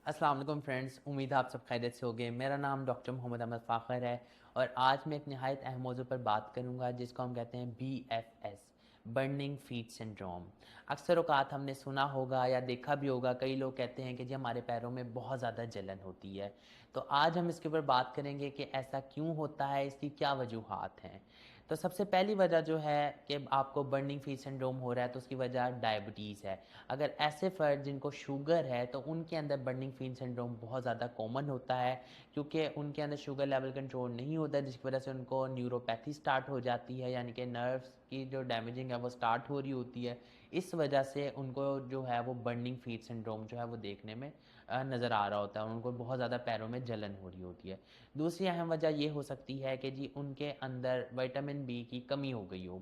अस्सलाम वालेकुम फ्रेंड्स, उम्मीद है आप सब खैरियत से होंगे। मेरा नाम डॉक्टर मोहम्मद अहमद फ़ाखर है और आज मैं एक नहायत अहम मौजू पर बात करूंगा जिसको हम कहते हैं BFS, बर्निंग फीट सिंड्रोम। अक्सर औक़ात हमने सुना होगा या देखा भी होगा, कई लोग कहते हैं कि जी हमारे पैरों में बहुत ज़्यादा जलन होती है। तो आज हम इसके ऊपर बात करेंगे कि ऐसा क्यों होता है, इसकी क्या वजूहात हैं। तो सबसे पहली वजह जो है कि आपको बर्निंग फीट सिंड्रोम हो रहा है, तो उसकी वजह डायबिटीज़ है। अगर ऐसे फ़र्द जिनको शुगर है तो उनके अंदर बर्निंग फीट सिंड्रोम बहुत ज़्यादा कॉमन होता है, क्योंकि उनके अंदर शुगर लेवल कंट्रोल नहीं होता, जिसकी वजह से उनको न्यूरोपैथी स्टार्ट हो जाती है, यानी कि नर्व्स की जो डैमेजिंग है वो स्टार्ट हो रही होती है। इस वजह से उनको जो है वो बर्निंग फीट सिंड्रोम जो है वो देखने में नज़र आ रहा होता है, उनको बहुत ज़्यादा पैरों में जलन हो रही होती है। दूसरी अहम वजह ये हो सकती है कि जी उनके अंदर विटामिन बी की कमी हो गई हो,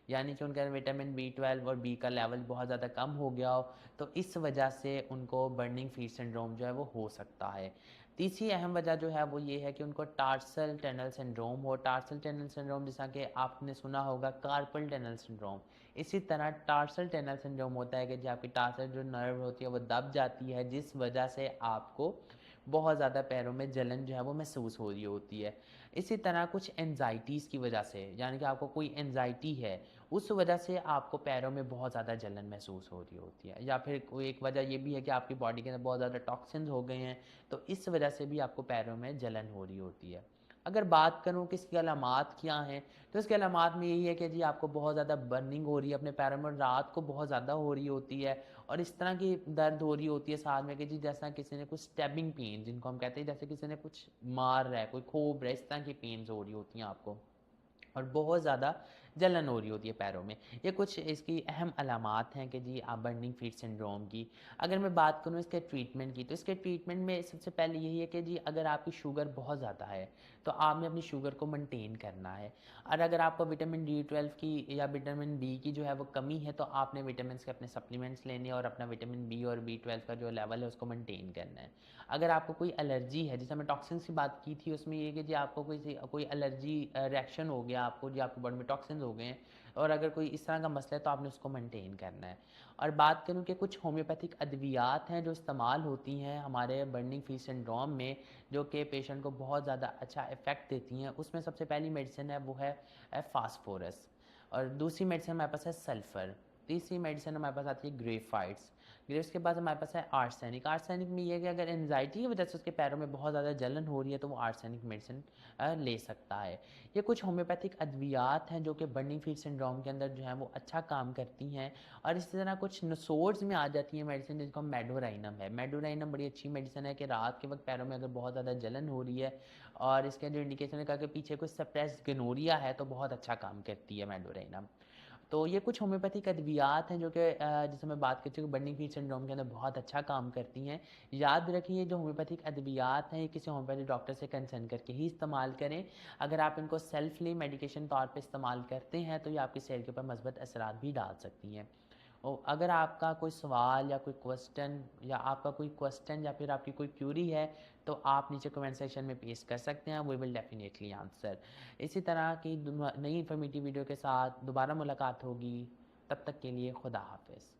यानी कि उनके अंदर विटामिन B12 और बी का लेवल बहुत ज़्यादा कम हो गया हो, तो इस वजह से उनको बर्निंग फीट सिंड्रोम जो है वो हो सकता है। तीसरी अहम वजह जो है वो ये है कि उनको टार्सल टनल सिंड्रोम हो। टार्सल टनल सिंड्रोम जैसा कि आपने सुना होगा कार्पल टनल सिंड्रोम, इसी तरह टार्सल टनल सिंड्रोम होता है कि जो आपकी टार्सल जो नर्व होती है वो दब जाती है, जिस वजह से आपको बहुत ज़्यादा पैरों में जलन जो है वो महसूस हो रही होती है। इसी तरह कुछ एंग्ज़ायटीज़ की वजह से, यानी कि आपको कोई एंग्ज़ायटी है, उस वजह से आपको पैरों में बहुत ज़्यादा जलन महसूस हो रही होती है। या फिर कोई एक वजह ये भी है कि आपकी बॉडी के अंदर बहुत ज़्यादा टॉक्सिन्स हो गए हैं, तो इस वजह से भी आपको पैरों में जलन हो रही होती है। अगर बात करूँ कि इसकी अलामात क्या हैं, तो इसकी अलामात में यही है कि जी आपको बहुत ज़्यादा बर्निंग हो रही है अपने पैरों में, रात को बहुत ज़्यादा हो रही होती है और इस तरह की दर्द हो रही होती है साथ में कि जी जैसा किसी ने कुछ स्टैबिंग पेन, जिनको हम कहते हैं जैसे किसी ने कुछ मार रहा है, कोई खोद रहा है, इस तरह की पेन्स हो रही होती हैं आपको और बहुत ज़्यादा जलन हो रही होती है पैरों में। ये कुछ इसकी अहम अलामात हैं कि जी आप बर्निंग फीट सिंड्रोम की। अगर मैं बात करूँ इसके ट्रीटमेंट की, तो इसके ट्रीटमेंट में सबसे पहले यही है कि जी अगर आपकी शुगर बहुत ज़्यादा है, तो आपने अपनी शुगर को मेंटेन करना है। और अगर आपको विटामिन D12 की या विटामिन डी की जो है वो कमी है, तो आपने विटामिन्स के अपने सप्लीमेंट्स लेने और अपना विटामिन बी और B12 का जो लेवल है उसको मेंटेन करना है। अगर आपको कोई एलर्जी है, जैसे हमने टॉक्सिन्स की बात की थी, उसमें ये कि जी आपको कोई एलर्जी रिएक्शन हो गया आपको, जी आपकी बॉडी में टॉक्सिन्स हो गए हैं और अगर कोई इस तरह का मसला है तो आपने उसको मेंटेन करना है। और बात करूँ कि कुछ होम्योपैथिक अद्वियात हैं जो इस्तेमाल होती हैं हमारे बर्निंग फीट सिंड्रोम में, जो कि पेशेंट को बहुत ज़्यादा अच्छा इफ़ेक्ट देती हैं। उसमें सबसे पहली मेडिसिन है वो है फास्फोरस, और दूसरी मेडिसिन हमारे पास है सल्फ़र, तीसरी मेडिसिन हमारे पास आती है ग्रेफाइट्स। ग्रेप्स के बाद हमारे पास है आर्सेनिक। आर्सेनिक में ये है कि अगर एंजाइटी की वजह से उसके पैरों में बहुत ज़्यादा जलन हो रही है तो वो आर्सेनिक मेडिसिन ले सकता है। ये कुछ होम्योपैथिक अद्वियात हैं जो कि बर्निंग फीट सिंड्रोम के अंदर जो है वो अच्छा काम करती हैं। और इसी तरह कुछ नसोर्स में आ जाती है मेडिसिन, जिसको मेडोराइनम है। मेडोराइनम बड़ी अच्छी मेडिसिन है कि रात के वक्त पैरों में अगर बहुत ज़्यादा जलन हो रही है और इसके जो इंडिकेशन है कि पीछे कोई सप्रेस्ड गनोरिया है, तो बहुत अच्छा काम करती है मेडोराइनम। तो ये कुछ होम्योपैथिक अद्वियात हैं जो कि जैसे मैं बात कर चुका हूँ बर्निंग फीट सिंड्रोम के अंदर बहुत अच्छा काम करती हैं। याद रखिए जो होम्योपैथिक अद्वियात हैं ये किसी होम्योपैथिक डॉक्टर से कंसल्ट करके ही इस्तेमाल करें। अगर आप इनको सेल्फली मेडिकेशन तौर पे इस्तेमाल करते हैं तो ये आपकी सेहत के ऊपर मस्बत असरात भी डाल सकती हैं। अगर आपका कोई सवाल या कोई क्वेश्चन या आपका कोई क्वेश्चन या फिर आपकी कोई क्यूरी है, तो आप नीचे कमेंट सेक्शन में पेश कर सकते हैं, वी विल डेफिनेटली आंसर। इसी तरह की नई इन्फॉर्मेटिव वीडियो के साथ दोबारा मुलाकात होगी, तब तक के लिए खुदा हाफिज़।